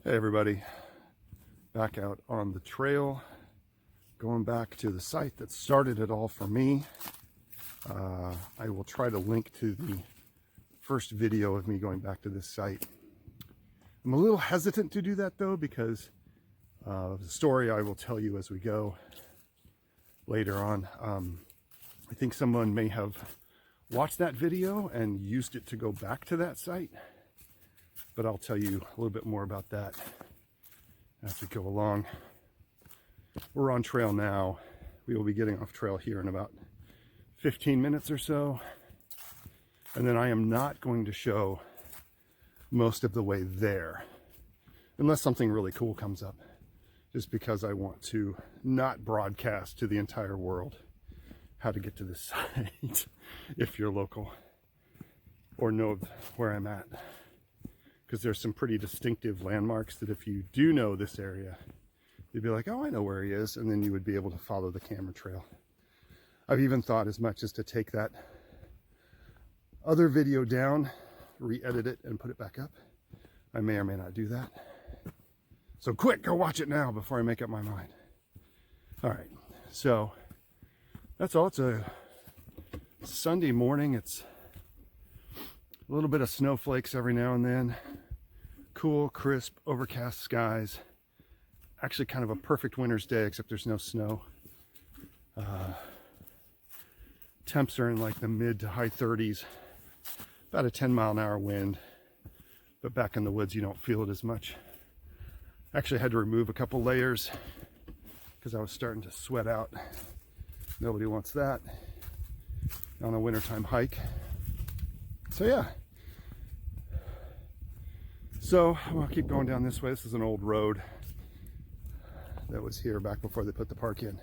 Hey everybody, back out on the trail, going back to the site that started it all for me. I will try to link to the first video of me going back to this site. I'm a little hesitant to do that though, because the story I will tell you as we go later on. I think someone may have watched that video and used it to go back to that site, but I'll tell you a little bit more about that as we go along. We're on trail now. We will be getting off trail here in about 15 minutes or so. And then I am not going to show most of the way there, unless something really cool comes up, just because I want to not broadcast to the entire world how to get to this site if you're local or know where I'm at. Because there's some pretty distinctive landmarks that if you do know this area, you'd be like, oh, I know where he is, and then you would be able to follow the camera trail. I've even thought as much as to take that other video down, re-edit it, and put it back up. I may or may not do that. So quick, go watch it now before I make up my mind. All right, so that's all. It's a Sunday morning. It's a little bit of snowflakes every now and then. Cool, crisp, overcast skies. Actually kind of a perfect winter's day, except there's no snow. Temps are in like the mid to high 30s. About a 10-mile-an-hour wind. But back in the woods, you don't feel it as much. Actually had to remove a couple layers because I was starting to sweat out. Nobody wants that on a wintertime hike. So yeah. So I'm gonna keep going down this way. This is an old road that was here back before they put the park in.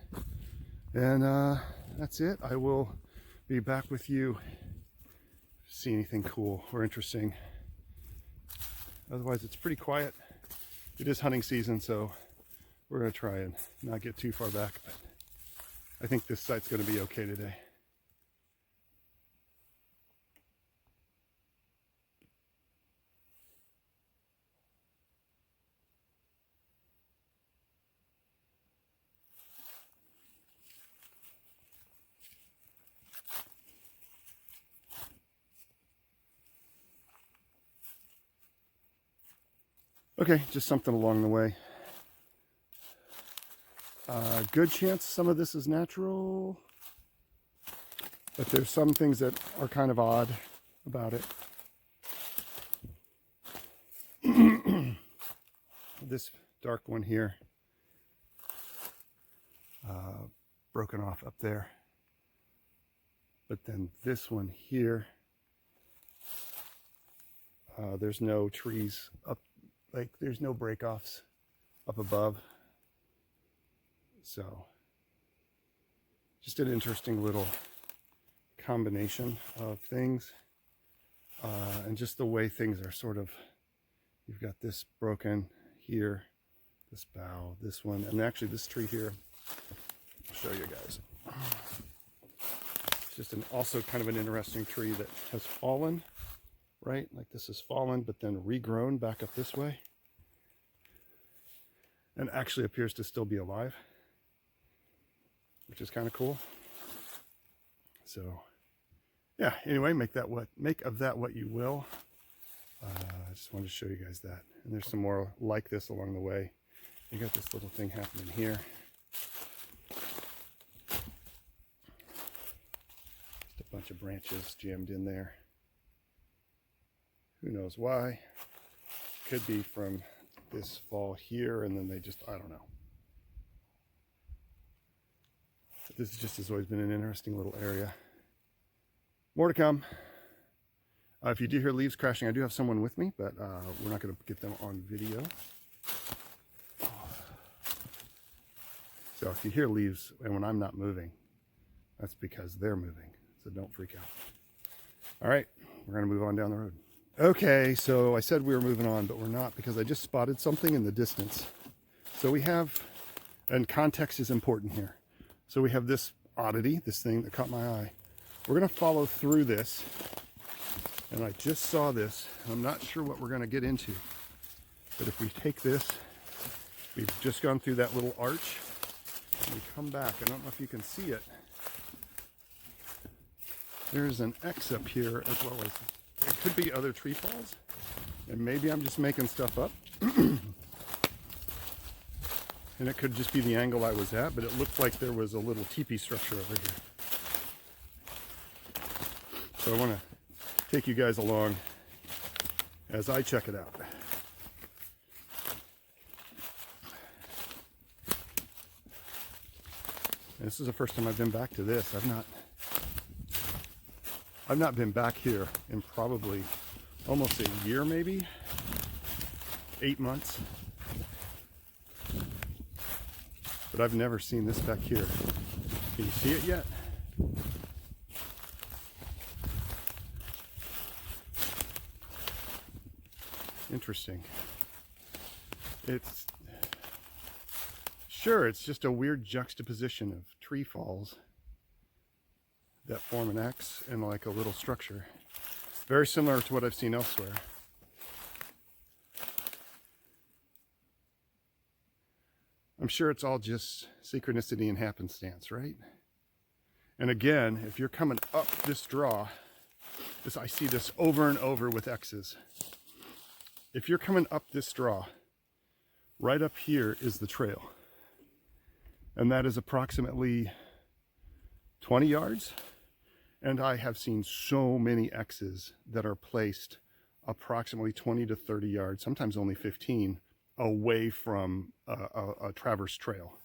And that's it. I will be back with you if you see anything cool or interesting. Otherwise, it's pretty quiet. It is hunting season, so we're gonna try and not get too far back. But I think this site's gonna be okay today. Okay, just something along the way. Good chance some of this is natural, but there's some things that are kind of odd about it. This dark one here, broken off up there. But then this one here, there's no trees up, like there's no break-offs up above. So just an interesting little combination of things. And just the way things are sort of, you've got this broken here, this bough, this one, and actually this tree here, I'll show you guys. It's just also kind of an interesting tree that has fallen, right? Like this has fallen, but then regrown back up this way. And actually appears to still be alive, which is kind of cool. So yeah, anyway, make of that what you will. I just wanted to show you guys that. And there's some more like this along the way. You got this little thing happening here. Just a bunch of branches jammed in there. Who knows why? Could be from this fall here, and then they just, I don't know. But this just has always been an interesting little area. More to come. If you do hear leaves crashing, I do have someone with me, but we're not going to get them on video. So if you hear leaves and when I'm not moving, that's because they're moving. So don't freak out. All right, we're going to move on down the road. Okay, so I said we were moving on, but we're not, because I just spotted something in the distance. So we have, and context is important here. So we have this oddity, this thing that caught my eye. We're going to follow through this. And I just saw this. I'm not sure what we're going to get into. But if we take this, we've just gone through that little arch, and we come back. I don't know if you can see it. There's an X up here as well as, it could be other tree falls, and maybe I'm just making stuff up. And it could just be the angle I was at, but it looked like there was a little teepee structure over here. So I want to take you guys along as I check it out. And this is the first time I've been back to this. I've not been back here in probably almost a year, maybe 8 months. But I've never seen this back here. Can you see it yet? Interesting. It's just a weird juxtaposition of tree falls that form an X and like a little structure. Very similar to what I've seen elsewhere. I'm sure it's all just synchronicity and happenstance, right? And again, if you're coming up this draw, I see this over and over with X's. If you're coming up this draw, right up here is the trail. And that is approximately 20 yards. And I have seen so many X's that are placed approximately 20 to 30 yards, sometimes only 15, away from a traverse trail.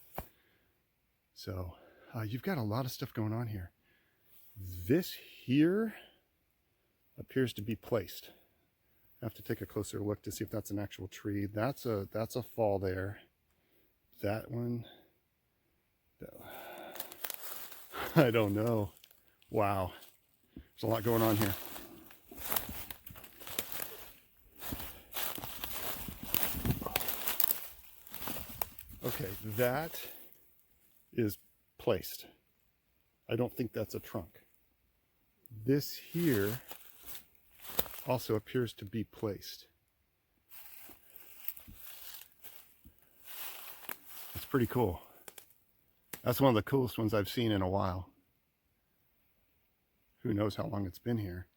So you've got a lot of stuff going on here. This here appears to be placed. I have to take a closer look to see if that's an actual tree. That's a fall there. That one, I don't know. Wow, there's a lot going on here. Okay, that is placed. I don't think that's a trunk. This here also appears to be placed. It's pretty cool. That's one of the coolest ones I've seen in a while. Who knows how long it's been here.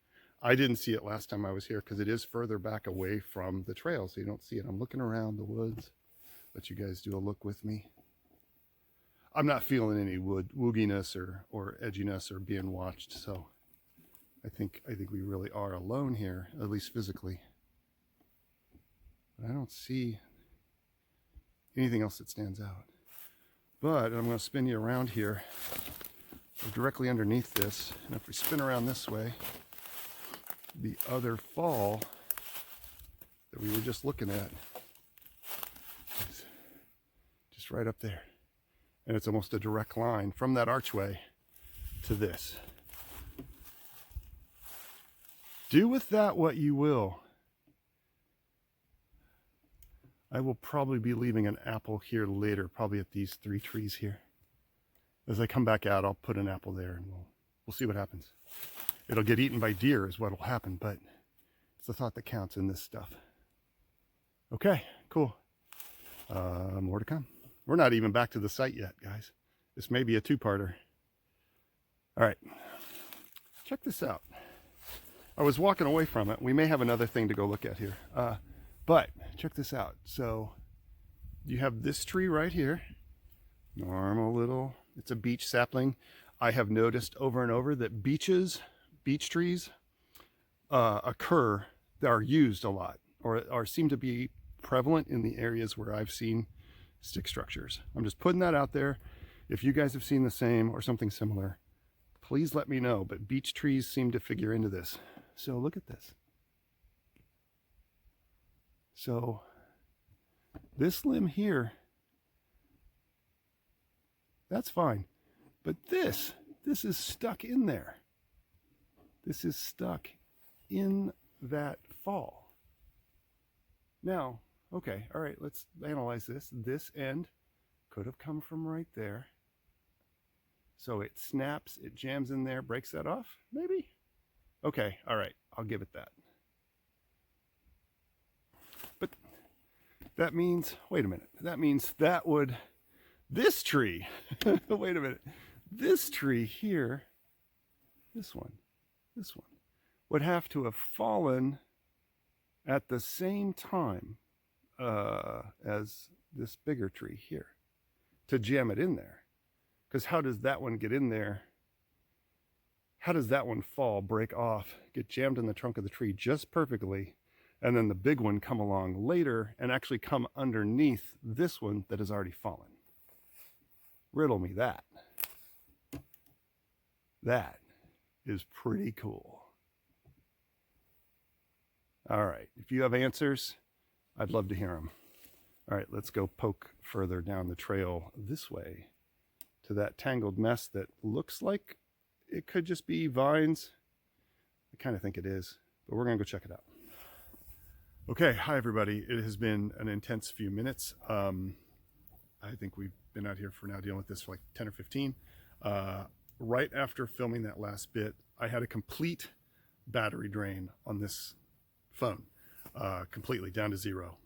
I didn't see it last time I was here because it is further back away from the trail, so you don't see it. I'm looking around the woods. Let you guys do a look with me. I'm not feeling any wooginess or edginess or being watched, so I think we really are alone here, at least physically. But I don't see anything else that stands out. But I'm going to spin you around here. We're directly underneath this, and if we spin around this way, the other fall that we were just looking at is just right up there. And it's almost a direct line from that archway to this. Do with that what you will. I will probably be leaving an apple here later, probably at these 3 trees here. As I come back out, I'll put an apple there and we'll see what happens. It'll get eaten by deer is what will happen, but it's the thought that counts in this stuff. Okay, cool. More to come. We're not even back to the site yet, guys. This may be a 2-parter. All right, check this out. I was walking away from it. We may have another thing to go look at here. But check this out. So you have this tree right here. Normal little, it's a beech sapling. I have noticed over and over that beech trees are used a lot or seem to be prevalent in the areas where I've seen stick structures. I'm just putting that out there. If you guys have seen the same or something similar, please let me know. But beech trees seem to figure into this. So look at this. So this limb here, that's fine. But this is stuck in there. This is stuck in that fall. Now, okay, all right, let's analyze this. This end could have come from right there. So it snaps, it jams in there, breaks that off, maybe? Okay, all right, I'll give it that. But That means, wait a minute, that means that would, this tree, wait a minute, this tree here, this one, would have to have fallen at the same time as this bigger tree here to jam it in there. Because how does that one get in there? How does that one fall, break off, get jammed in the trunk of the tree just perfectly, and then the big one come along later and actually come underneath this one that has already fallen? Riddle me that. That is pretty cool. All right, if you have answers, I'd love to hear them. All right, let's go poke further down the trail this way to that tangled mess that looks like it could just be vines. I kind of think it is, but we're gonna go check it out. Okay, hi everybody. It has been an intense few minutes. I think we've been out here for now dealing with this for like 10 or 15. Right after filming that last bit, I had a complete battery drain on this phone, completely down to zero.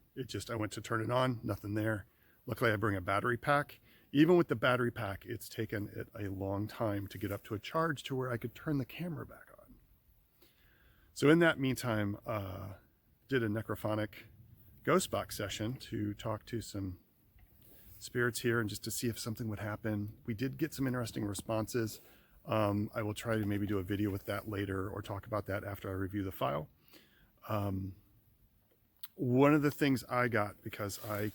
I went to turn it on, nothing there. Luckily I bring a battery pack. Even with the battery pack, it's taken it a long time to get up to a charge to where I could turn the camera back on. So in that meantime, did a necrophonic ghost box session to talk to some spirits here and just to see if something would happen. We did get some interesting responses. I will try to maybe do a video with that later or talk about that after I review the file. One of the things I got, because I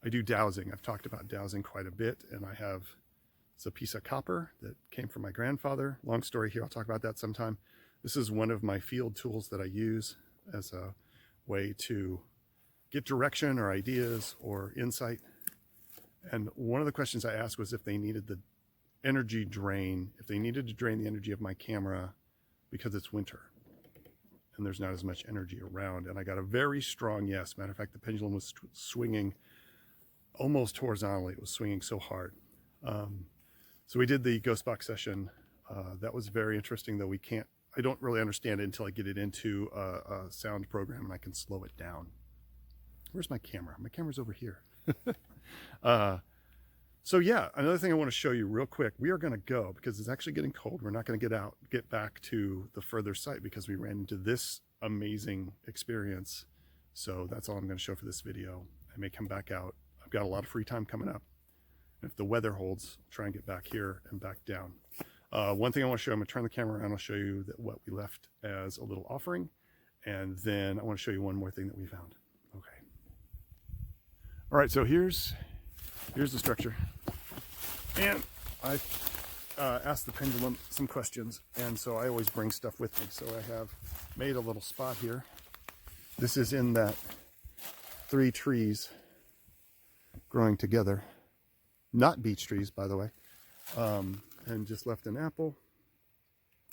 do dowsing. I've talked about dowsing quite a bit, and I have, it's a piece of copper that came from my grandfather. Long story here, I'll talk about that sometime. This is one of my field tools that I use as a way to get direction or ideas or insight. And one of the questions I asked was if they needed the energy drain, if they needed to drain the energy of my camera because it's winter and there's not as much energy around. And I got a very strong yes. Matter of fact, the pendulum was swinging almost horizontally. It was swinging so hard. So we did the ghost box session. That was very interesting, though I don't really understand it until I get it into a sound program and I can slow it down. Where's my camera? My camera's over here. So yeah, another thing I want to show you real quick. We are going to go, because it's actually getting cold. We're not going to get back to the further site because we ran into this amazing experience. So that's all I'm going to show for this video. I may come back out. I've got a lot of free time coming up. And if the weather holds, I'll try and get back here and back down. One thing I want to show, I'm going to turn the camera around. I'll show you what we left as a little offering. And then I want to show you one more thing that we found. Okay. All right, so here's the structure. And I asked the pendulum some questions, and so I always bring stuff with me. So I have made a little spot here. This is in that 3 trees growing together. Not beech trees, by the way. And just left an apple,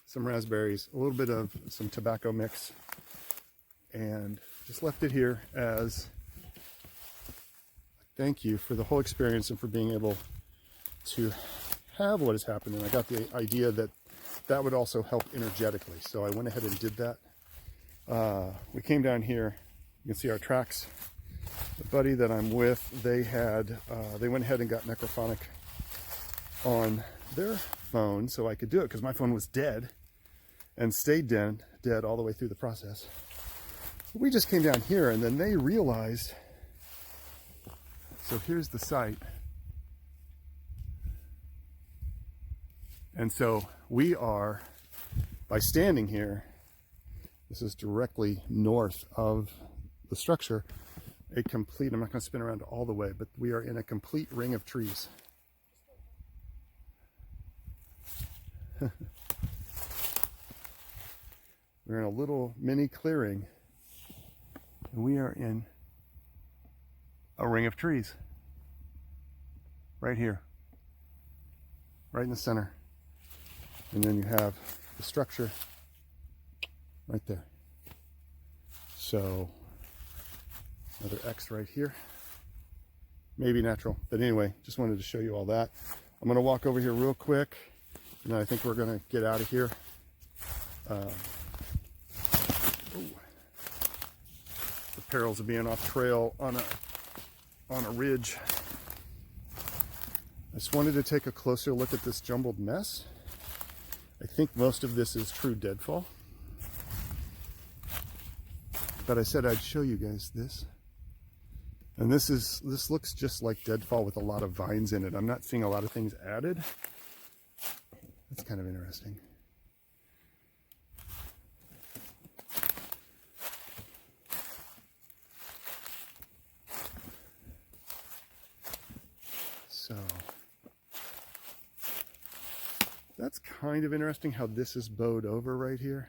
some raspberries, a little bit of some tobacco mix, and just left it here as a thank you for the whole experience and for being able to have what has happened. And I got the idea that that would also help energetically. So I went ahead and did that. We came down here, you can see our tracks. The buddy that I'm with, they went ahead and got necrophonic on their phone so I could do it, because my phone was dead and stayed dead all the way through the process. We just came down here, and then they realized, so here's the site. And so we are, by standing here, this is directly north of the structure, I'm not going to spin around all the way, but we are in a complete ring of trees. We're in a little mini clearing, and we are in a ring of trees right here, right in the center. And then you have the structure right there. So another X right here, maybe natural, but anyway, just wanted to show you all that. I'm going to walk over here real quick, and I think we're going to get out of here. The perils of being off trail on a ridge. I just wanted to take a closer look at this jumbled mess. I think most of this is true deadfall, but I said I'd show you guys this. And this looks just like deadfall with a lot of vines in it. I'm not seeing a lot of things added. That's kind of interesting. So that's kind of interesting how this is bowed over right here.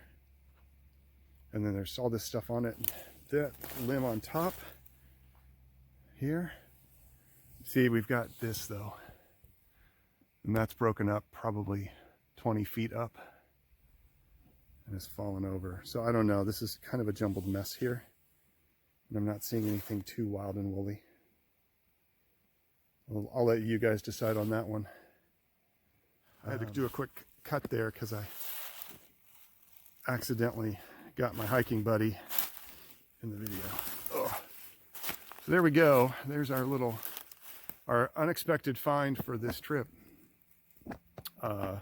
And then there's all this stuff on it. That limb on top here. See, we've got this though. And that's broken up probably 20 feet up and has fallen over. So I don't know. This is kind of a jumbled mess here. And I'm not seeing anything too wild and woolly. I'll let you guys decide on that one. I had to do a quick cut there because I accidentally got my hiking buddy in the video. Oh. So there we go. There's our unexpected find for this trip. And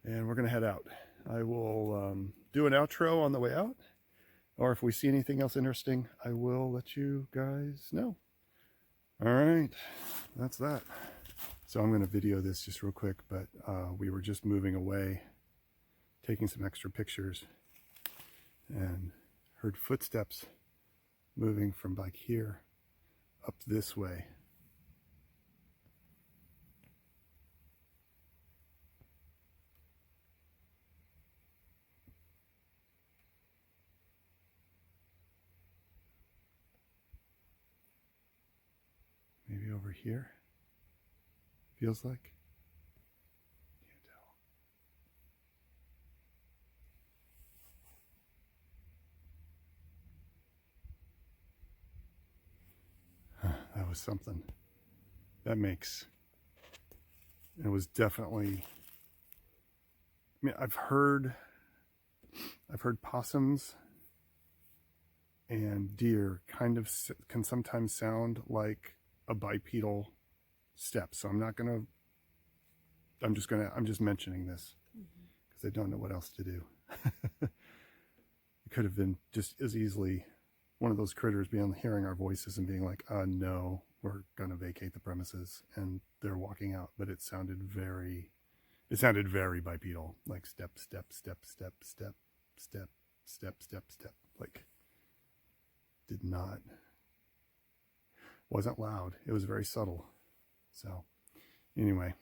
we're gonna head out. I will do an outro on the way out, or if we see anything else interesting, I will let you guys know. All right, that's that. So I'm gonna video this just real quick, but we were just moving away, taking some extra pictures, and heard footsteps moving from like here up this way. Maybe over here, feels like. Can't tell. That was something. That makes, it was definitely, I mean, I've heard possums and deer kind of can sometimes sound like a bipedal step. So I'm just mentioning this because I don't know what else to do. It could have been just as easily one of those critters hearing our voices and being like, no, we're going to vacate the premises, and they're walking out. But it sounded very bipedal, like step, step, step, step, step, step, step, step, step. Like, wasn't loud. It was very subtle. So anyway,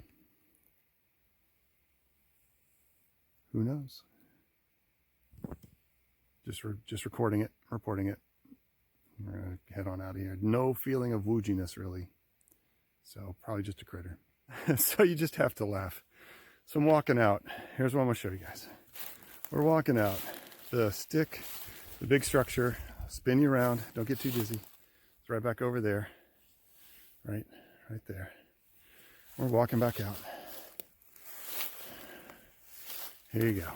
who knows? Just recording it, reporting it. We're gonna head on out of here. No feeling of wooginess really. So probably just a critter. So you just have to laugh. So I'm walking out. Here's what I'm gonna show you guys. We're walking out. The stick, the big structure, spin you around. Don't get too dizzy. It's right back over there. Right there. We're walking back out. Here you go.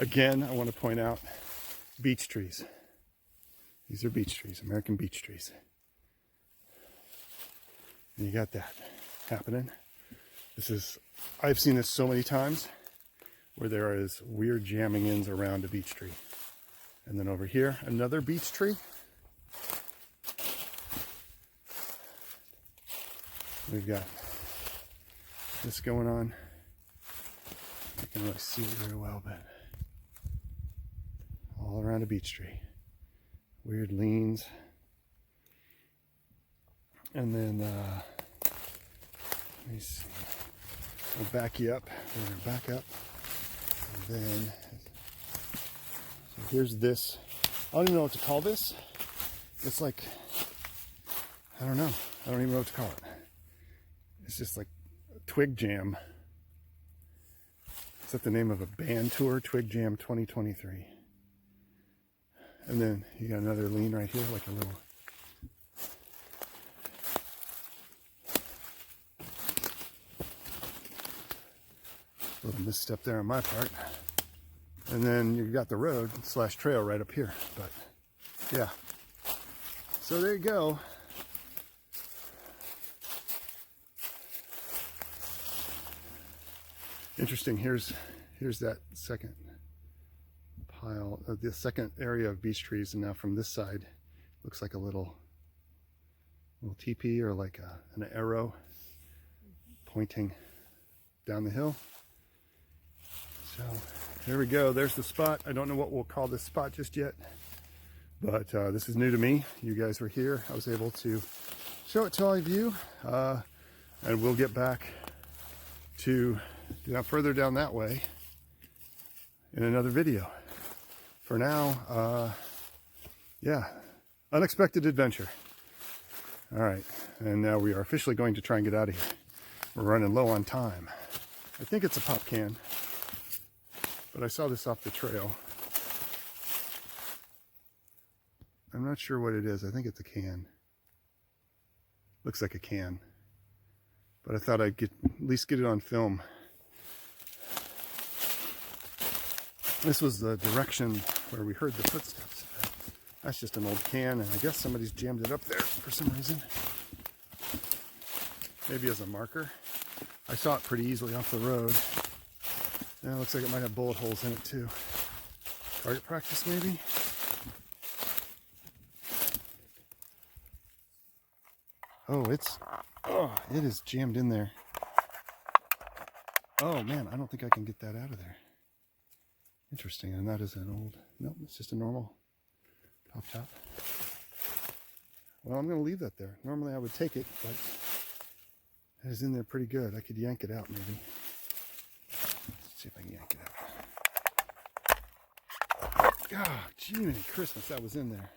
Again, I want to point out beech trees. These are beech trees, American beech trees. And you got that happening. I've seen this so many times where there is weird jamming ins around a beech tree. And then over here, another beech tree. We've got this going on. You can really see it very well, but all around a beech tree. Weird leans. And then, let me see. I'll back you up. We're gonna back up. And then, so here's this. I don't even know what to call this. It's like, I don't know. I don't even know what to call it. It's just like a twig jam. Is that the name of a band tour? Twig Jam 2023. And then you got another lean right here, like a little. A little misstep there on my part. And then you got the road / trail right up here. But yeah. So there you go. Interesting. Here's that second pile, the second area of beech trees, and now from this side looks like a little teepee or like an arrow pointing down the hill. So there we go. There's the spot. I don't know what we'll call this spot just yet, but this is new to me. You guys were here. I was able to show it to all of you, and we'll get back to further down that way in another video. For now, yeah, unexpected adventure. All right, and now we are officially going to try and get out of here. We're running low on time. I think it's a pop can, but I saw this off the trail. I'm not sure what it is. I think it's a can. Looks like a can, but I thought I'd at least get it on film. This was the direction where we heard the footsteps. That's just an old can, and I guess somebody's jammed it up there for some reason. Maybe as a marker. I saw it pretty easily off the road. And it looks like it might have bullet holes in it too. Target practice maybe? Oh, it is jammed in there. Oh man, I don't think I can get that out of there. Interesting, and that is an old, nope, it's just a normal pop top. Well, I'm going to leave that there. Normally I would take it, but it is in there pretty good. I could yank it out maybe. Let's see if I can yank it out. Oh, gee, many Christmas, that was in there.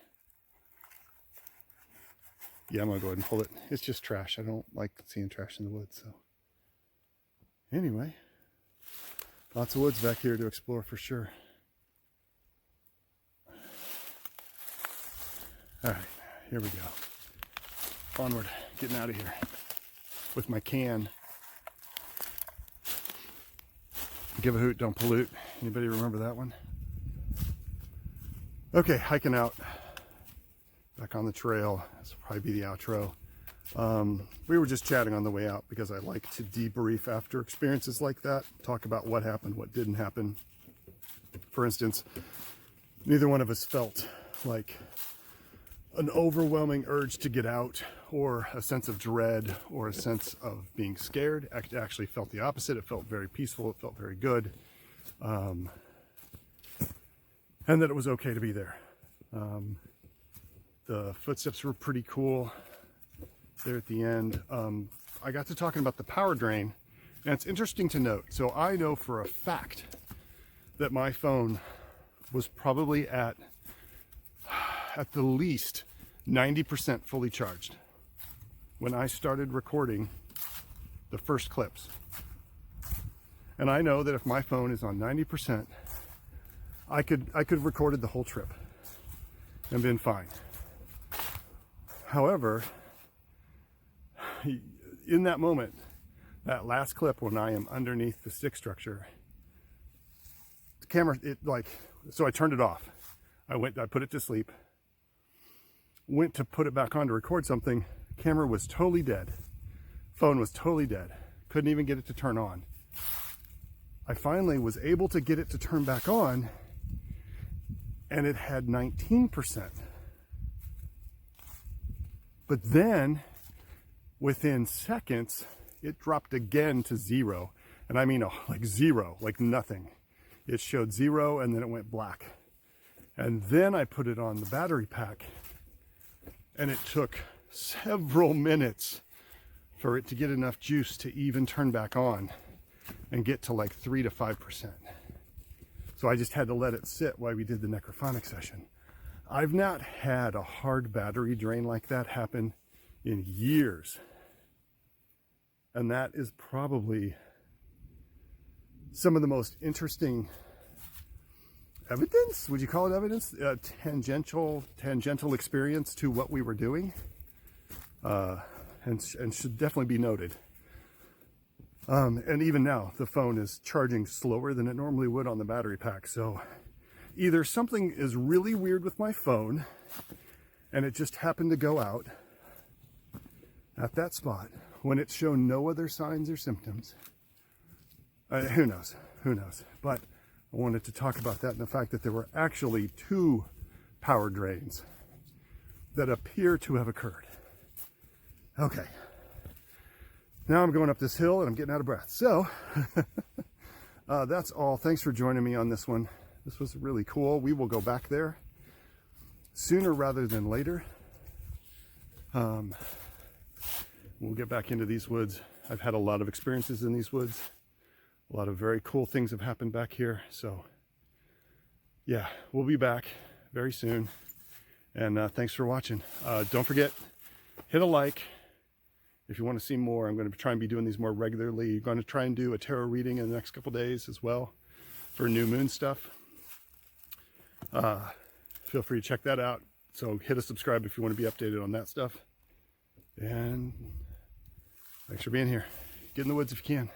Yeah, I'm going to go ahead and pull it. It's just trash. I don't like seeing trash in the woods, so. Anyway. Lots of woods back here to explore for sure. All right, here we go. Onward, getting out of here with my can. Give a hoot, don't pollute. Anybody remember that one? Okay, hiking out. Back on the trail. This will probably be the outro. We were just chatting on the way out because I like to debrief after experiences like that, talk about what happened, what didn't happen. For instance, neither one of us felt like an overwhelming urge to get out or a sense of dread or a sense of being scared. I actually felt the opposite. It felt very peaceful. It felt very good. And that it was okay to be there. The footsteps were pretty cool there at the end. I got to talking about the power drain, and it's interesting to note. So I know for a fact that my phone was probably at the least 90% fully charged when I started recording the first clips. And I know that if my phone is on 90%, I could have recorded the whole trip and been fine. However, in that moment, that last clip when I am underneath the stick structure, the camera, so I turned it off. I put it to sleep, went to put it back on to record something. Camera was totally dead. Phone was totally dead. Couldn't even get it to turn on. I finally was able to get it to turn back on, and it had 19%. But then, within seconds, it dropped again to 0. And I mean, like 0, like nothing. It showed 0 and then it went black. And then I put it on the battery pack, and it took several minutes for it to get enough juice to even turn back on and get to like 3 to 5%. So I just had to let it sit while we did the necrophonic session. I've not had a hard battery drain like that happen in years. And that is probably some of the most interesting evidence, would you call it evidence? Tangential experience to what we were doing. And should definitely be noted. And even now, the phone is charging slower than it normally would on the battery pack. So either something is really weird with my phone and it just happened to go out at that spot when it's shown no other signs or symptoms. Who knows? Who knows? But I wanted to talk about that and the fact that there were actually 2 power drains that appear to have occurred. Okay. Now I'm going up this hill and I'm getting out of breath. So that's all. Thanks for joining me on this one. This was really cool. We will go back there sooner rather than later. We'll get back into these woods. I've had a lot of experiences in these woods. A lot of very cool things have happened back here. So yeah, we'll be back very soon. And thanks for watching. Don't forget, hit a like. If you want to see more, I'm going to try and be doing these more regularly. I'm going to try and do a tarot reading in the next couple days as well for new moon stuff. Feel free to check that out. So hit a subscribe if you want to be updated on that stuff. And thanks for being here. Get in the woods if you can.